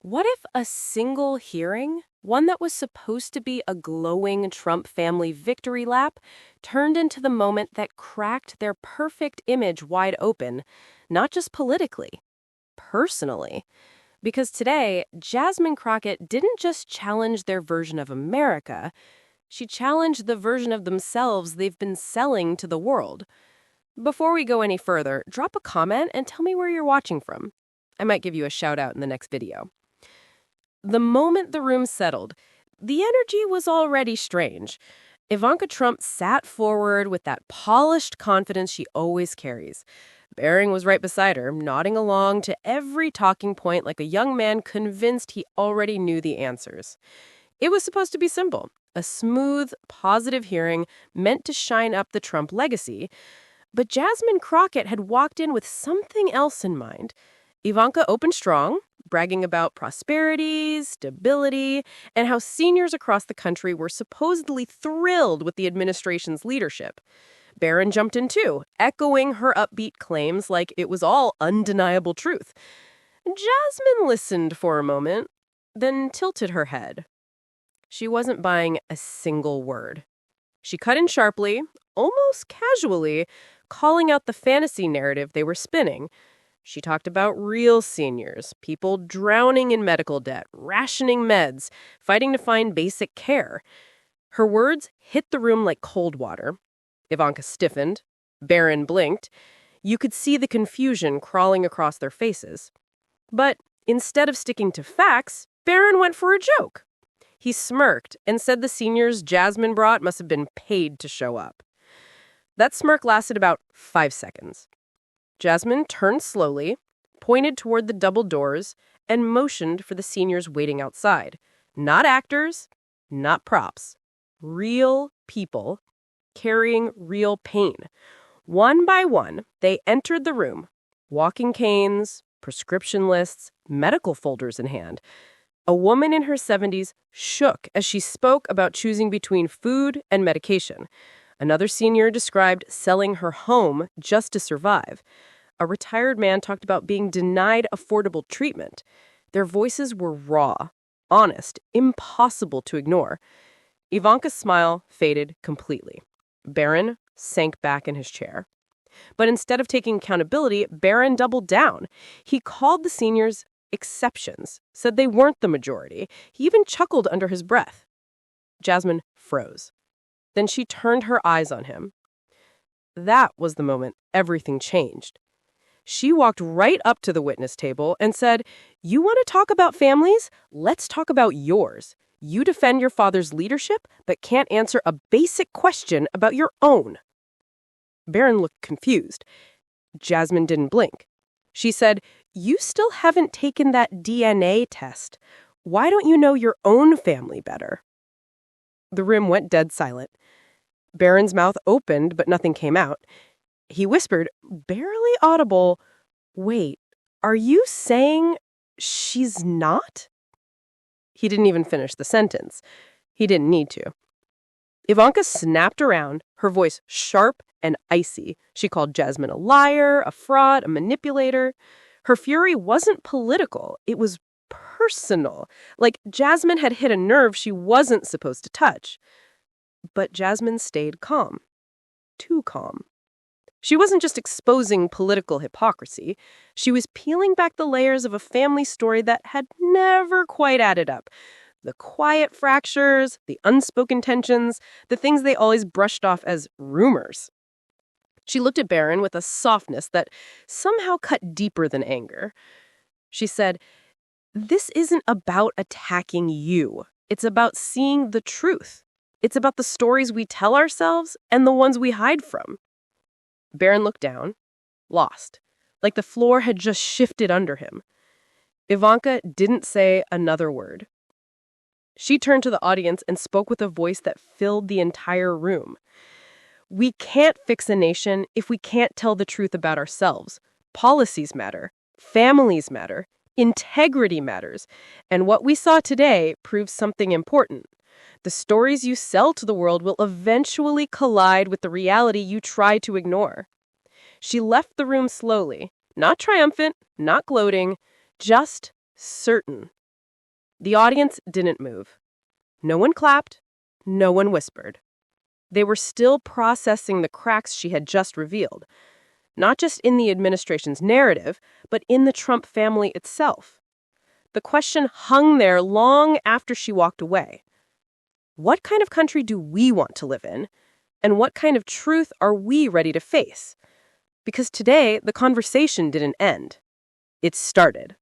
What if a single hearing, one that was supposed to be a glowing Trump family victory lap, turned into the moment that cracked their perfect image wide open, not just politically, personally? Because today, Jasmine Crockett didn't just challenge their version of America, she challenged the version of themselves they've been selling to the world. Before we go any further, drop a comment and tell me where you're watching from. I might give you a shout out in the next video. The moment the room settled, the energy was already strange. Ivanka Trump sat forward with that polished confidence she always carries. Barron was right beside her, nodding along to every talking point like a young man convinced he already knew the answers. It was supposed to be simple, a smooth, positive hearing meant to shine up the Trump legacy. But Jasmine Crockett had walked in with something else in mind. Ivanka opened strong, bragging about prosperity, stability, and how seniors across the country were supposedly thrilled with the administration's leadership. Barron jumped in too, echoing her upbeat claims like it was all undeniable truth. Jasmine listened for a moment, then tilted her head. She wasn't buying a single word. She cut in sharply, almost casually, calling out the fantasy narrative they were spinning. She talked about real seniors, people drowning in medical debt, rationing meds, fighting to find basic care. Her words hit the room like cold water. Ivanka stiffened. Barron blinked. You could see the confusion crawling across their faces. But instead of sticking to facts, Barron went for a joke. He smirked and said the seniors Jasmine brought must have been paid to show up. That smirk lasted about 5 seconds. Jasmine turned slowly, pointed toward the double doors, and motioned for the seniors waiting outside. Not actors, not props. Real people carrying real pain. One by one, they entered the room, walking canes, prescription lists, medical folders in hand. A woman in her 70s shook as she spoke about choosing between food and medication. Another senior described selling her home just to survive. A retired man talked about being denied affordable treatment. Their voices were raw, honest, impossible to ignore. Ivanka's smile faded completely. Barron sank back in his chair. But instead of taking accountability, Barron doubled down. He called the seniors exceptions, said they weren't the majority. He even chuckled under his breath. Jasmine froze. Then she turned her eyes on him. That was the moment everything changed. She walked right up to the witness table and said, "You want to talk about families? Let's talk about yours. You defend your father's leadership, but can't answer a basic question about your own." Barron looked confused. Jasmine didn't blink. She said, "You still haven't taken that DNA test. Why don't you know your own family better?" The room went dead silent. Barron's mouth opened, but nothing came out. He whispered, barely audible, "Wait, are you saying she's not?" He didn't even finish the sentence. He didn't need to. Ivanka snapped around, her voice sharp and icy. She called Jasmine a liar, a fraud, a manipulator. Her fury wasn't political. It was personal. Like Jasmine had hit a nerve she wasn't supposed to touch. But Jasmine stayed calm. Too calm. She wasn't just exposing political hypocrisy. She was peeling back the layers of a family story that had never quite added up. The quiet fractures, the unspoken tensions, the things they always brushed off as rumors. She looked at Barron with a softness that somehow cut deeper than anger. She said, "This isn't about attacking you. It's about seeing the truth. It's about the stories we tell ourselves and the ones we hide from." Barron looked down, lost, like the floor had just shifted under him. Ivanka didn't say another word. She turned to the audience and spoke with a voice that filled the entire room. "We can't fix a nation if we can't tell the truth about ourselves. Policies matter. Families matter. Integrity matters. And what we saw today proves something important. The stories you sell to the world will eventually collide with the reality you try to ignore." She left the room slowly, not triumphant, not gloating, just certain. The audience didn't move. No one clapped. No one whispered. They were still processing the cracks she had just revealed, not just in the administration's narrative, but in the Trump family itself. The question hung there long after she walked away. What kind of country do we want to live in? And what kind of truth are we ready to face? Because today, the conversation didn't end. It started.